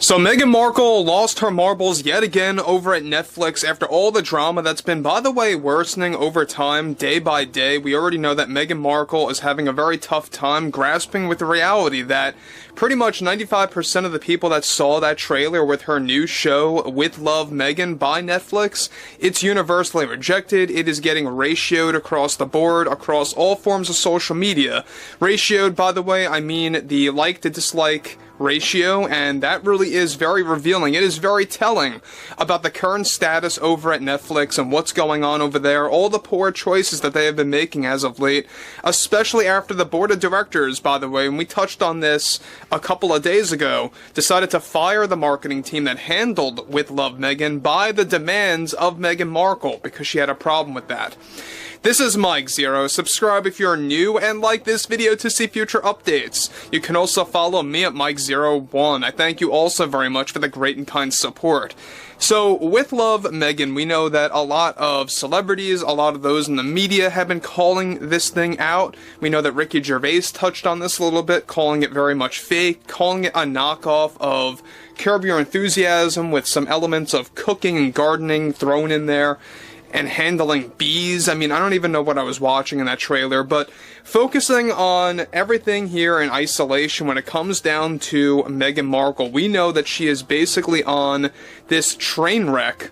So Meghan Markle lost her marbles yet again over at Netflix after all the drama that's been, by the way, worsening over time, day by day. We already know that Meghan Markle is having a very tough time grasping with the reality that pretty much 95% of the people that saw that trailer with her new show, With Love, Meghan, by Netflix, it's universally rejected. It is getting ratioed across the board, across all forms of social media. Ratioed, by the way, I mean the like to dislike ratio, and that really is very revealing. It is very telling about the current status over at Netflix and what's going on over there, all the poor choices that they have been making as of late, especially after the board of directors, by the way, and we touched on this a couple of days ago, decided to fire the marketing team that handled With Love Meghan by the demands of Meghan Markle, because she had a problem with that. This is Mike Zero. Subscribe if you're new and like this video to see future updates. You can also follow me at Mike01. I thank you also very much for the great and kind support. So, With Love Meghan, we know that a lot of celebrities, a lot of those in the media have been calling this thing out. We know that Ricky Gervais touched on this a little bit, calling it very much fake, calling it a knockoff of Curb Your Enthusiasm with some elements of cooking and gardening thrown in there, and handling bees. I mean, I don't even know what I was watching in that trailer, but focusing on everything here in isolation when it comes down to Meghan Markle, we know that she is basically on this train wreck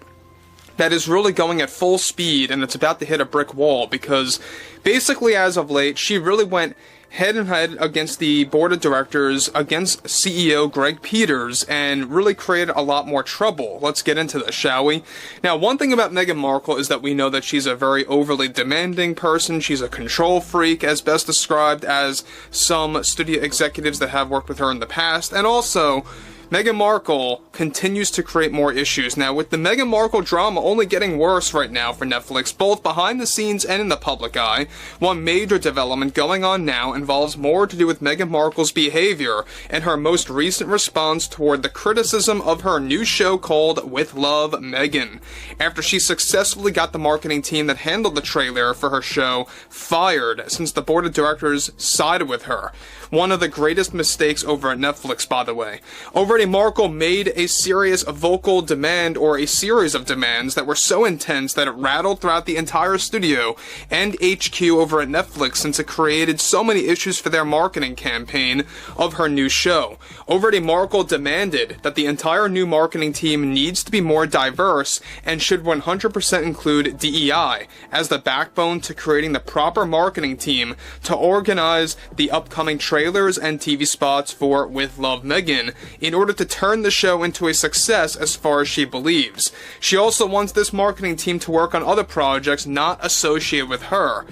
that is really going at full speed, and it's about to hit a brick wall, because basically as of late, she really went head-to-head against the board of directors, against CEO Greg Peters, and really created a lot more trouble. Let's get into this, shall we? Now, one thing about Meghan Markle is that we know that she's a very overly demanding person. She's a control freak, as best described as some studio executives that have worked with her in the past, and also Meghan Markle continues to create more issues. Now, with the Meghan Markle drama only getting worse right now for Netflix, both behind the scenes and in the public eye, one major development going on now involves more to do with Meghan Markle's behavior and her most recent response toward the criticism of her new show called With Love Meghan. After she successfully got the marketing team that handled the trailer for her show fired since the board of directors sided with her. One of the greatest mistakes over at Netflix, by the way. Already Markle made a serious vocal demand, or a series of demands, that were so intense that it rattled throughout the entire studio and HQ over at Netflix, since it created so many issues for their marketing campaign of her new show. Already Markle demanded that the entire new marketing team needs to be more diverse and should 100% include DEI as the backbone to creating the proper marketing team to organize the upcoming trailers and TV spots for With Love Meghan in order to turn the show into a success as far as she believes. She also wants this marketing team to work on other projects not associated with her.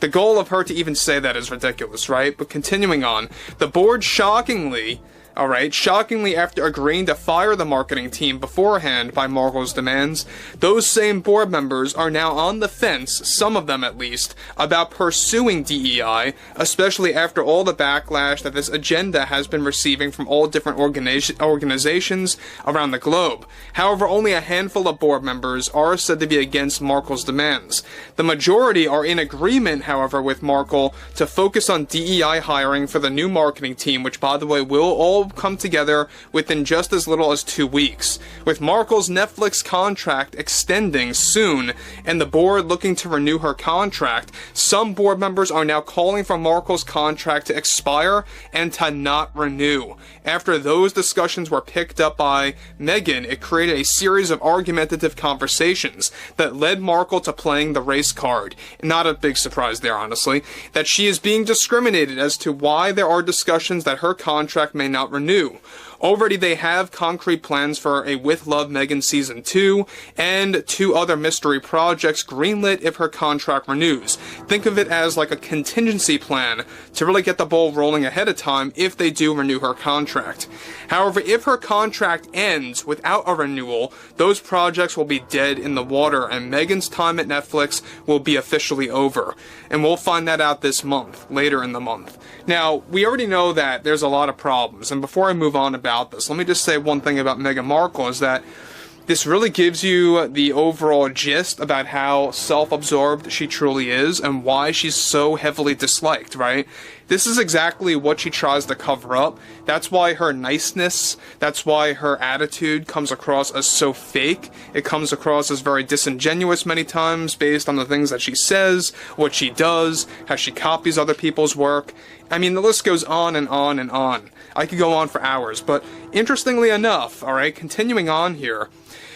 The goal of her to even say that is ridiculous, right? But continuing on, the board shockingly after agreeing to fire the marketing team beforehand by Markle's demands, those same board members are now on the fence, some of them at least, about pursuing DEI, especially after all the backlash that this agenda has been receiving from all different organizations around the globe. However, only a handful of board members are said to be against Markle's demands. The majority are in agreement, however, with Markle to focus on DEI hiring for the new marketing team, which, by the way, will all come together within just as little as 2 weeks. With Markle's Netflix contract extending soon and the board looking to renew her contract, some board members are now calling for Markle's contract to expire and to not renew. After those discussions were picked up by Meghan, it created a series of argumentative conversations that led Markle to playing the race card. Not a big surprise there, honestly, that she is being discriminated as to why there are discussions that her contract may not renew. Already they have concrete plans for a With Love Meghan Season 2 and 2 other mystery projects greenlit if her contract renews. Think of it as like a contingency plan to really get the ball rolling ahead of time if they do renew her contract. However, if her contract ends without a renewal, those projects will be dead in the water and Meghan's time at Netflix will be officially over. And we'll find that out this month, later in the month. Now, we already know that there's a lot of problems, and before I move on about this, let me just say one thing about Meghan Markle is that this really gives you the overall gist about how self-absorbed she truly is and why she's so heavily disliked, right? This is exactly what she tries to cover up. That's why her niceness, that's why her attitude comes across as so fake. It comes across as very disingenuous many times based on the things that she says, what she does, how she copies other people's work. I mean, the list goes on and on and on. I could go on for hours, but interestingly enough, alright, continuing on here,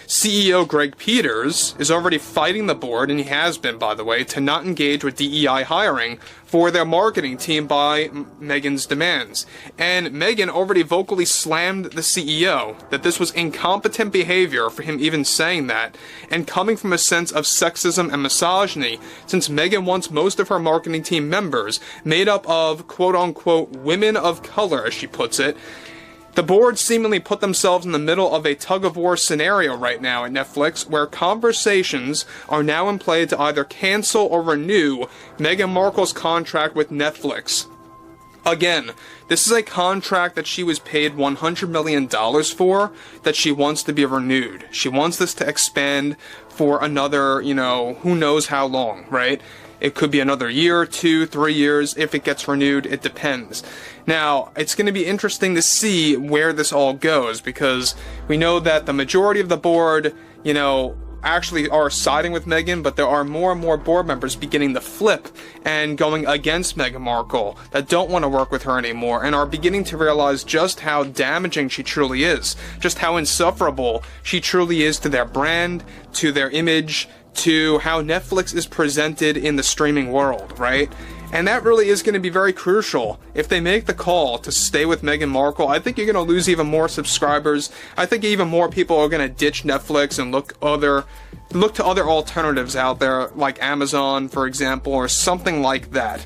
CEO Greg Peters is already fighting the board, and he has been, by the way, to not engage with DEI hiring for their marketing team by Meghan's demands. And Meghan already vocally slammed the CEO, that this was incompetent behavior for him even saying that, and coming from a sense of sexism and misogyny, since Meghan wants most of her marketing team members made up of quote-unquote women of color, as she puts it. The board seemingly put themselves in the middle of a tug-of-war scenario right now at Netflix, where conversations are now in play to either cancel or renew Meghan Markle's contract with Netflix. Again, this is a contract that she was paid $100 million for, that she wants to be renewed. She wants this to expand for another, who knows how long, right? It could be another year, 2, 3 years. If it gets renewed, it depends. Now, it's going to be interesting to see where this all goes, because we know that the majority of the board, actually are siding with Meghan, but there are more and more board members beginning to flip and going against Meghan Markle that don't want to work with her anymore and are beginning to realize just how damaging she truly is, just how insufferable she truly is to their brand, to their image, to how Netflix is presented in the streaming world, right? And that really is going to be very crucial. If they make the call to stay with Meghan Markle, I think you're going to lose even more subscribers. I think even more people are going to ditch Netflix and look to other alternatives out there, like Amazon, for example, or something like that.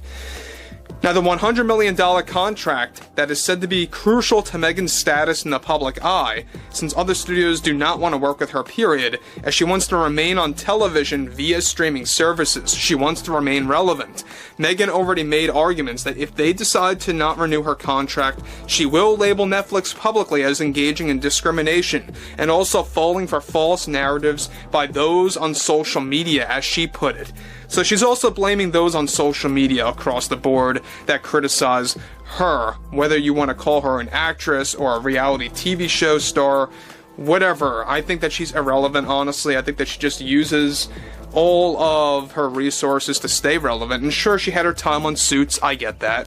Now, the $100 million contract that is said to be crucial to Meghan's status in the public eye, since other studios do not want to work with her, period, as she wants to remain on television via streaming services. She wants to remain relevant. Meghan already made arguments that if they decide to not renew her contract, she will label Netflix publicly as engaging in discrimination, and also falling for false narratives by those on social media, as she put it. So she's also blaming those on social media across the board that criticize her, whether you want to call her an actress or a reality TV show star, whatever. I think that she's irrelevant, honestly. I think that she just uses all of her resources to stay relevant. And sure, she had her time on Suits, I get that.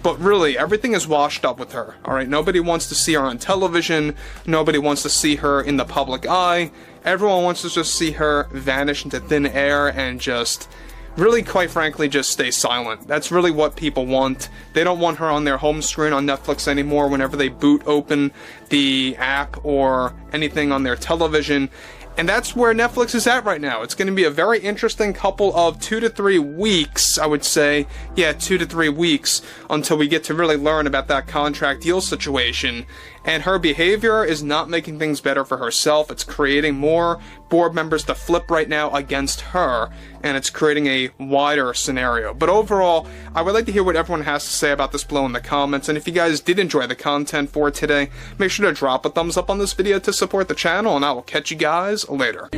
But really, everything is washed up with her, alright? Nobody wants to see her on television. Nobody wants to see her in the public eye. Everyone wants to just see her vanish into thin air and just, really, quite frankly, just stay silent. That's really what people want. They don't want her on their home screen on Netflix anymore whenever they boot open the app or anything on their television. And that's where Netflix is at right now. It's going to be a very interesting couple of 2 to 3 weeks, I would say. Yeah, 2 to 3 weeks until we get to really learn about that contract deal situation. And her behavior is not making things better for herself. It's creating more board members to flip right now against her, and it's creating a wider scenario. But overall, I would like to hear what everyone has to say about this below in the comments, and if you guys did enjoy the content for today, make sure to drop a thumbs up on this video to support the channel, and I will catch you guys later.